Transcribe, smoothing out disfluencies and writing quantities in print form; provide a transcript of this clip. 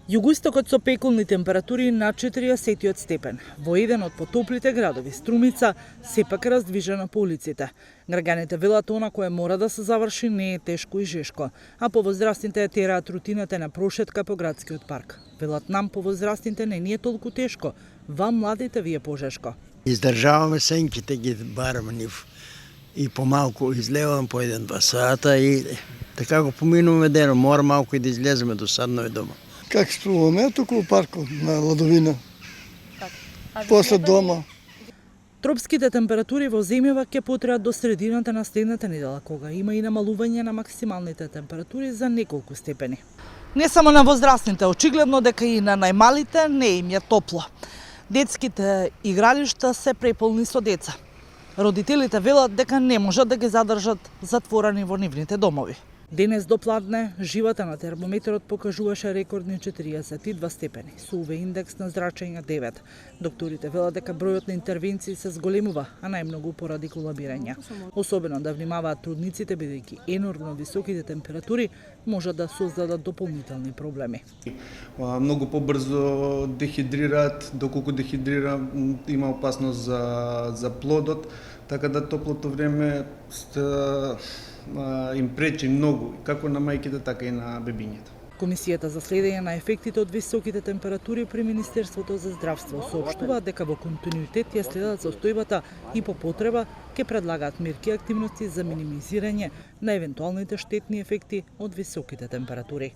Југоистокот со пеколни температури над 40 степен. Во еден од потоплите градови, Струмица, сепак раздвижено по улиците. Граѓаните велат она кое мора да се заврши не е тешко и жешко, а повозрастните тераат рутината на прошетка по градскиот парк. Велат нам повозрастните не ни е толку тешко, вам младите ви е пожешко. Издржаваме сенките ги бараме нив и помалку излевам по 1-2 сата и така го поминуваме дено, мора малку и да излеземе до саднове дома. Как струваме? Ето около паркот на Ладовина. После дома. Тропските температури во земјава ќе потраат до средината на следната недела, кога има и намалување на максималните температури за неколку степени. Не само на возрастните, очигледно дека и на најмалите не им е топло. Детските игралишта се преполни со деца. Родителите велат дека не можат да ги задржат затворени во нивните домови. Денес до пладне, живата на термометрот покажуваше рекордни 42 степени, со УВ индекс на зрачење 9. Докторите велат дека бројот на интервенции се зголемува, а најмногу поради колабирања. Особено да внимаваат трудниците, бидејќи енормно високите температури можат да создадат дополнителни проблеми. Многу побрзо дехидрираат, доколку дехидрира има опасност за плодот, така да топлото време им пречи многу, како на мајките, така и на бебињата. Комисијата за следење на ефектите од високите температури при Министерството за здравство соопштува дека во континуитет ја следат состојбата и по потреба ќе предлагаат мерки и активности за минимизирање на евентуалните штетни ефекти од високите температури.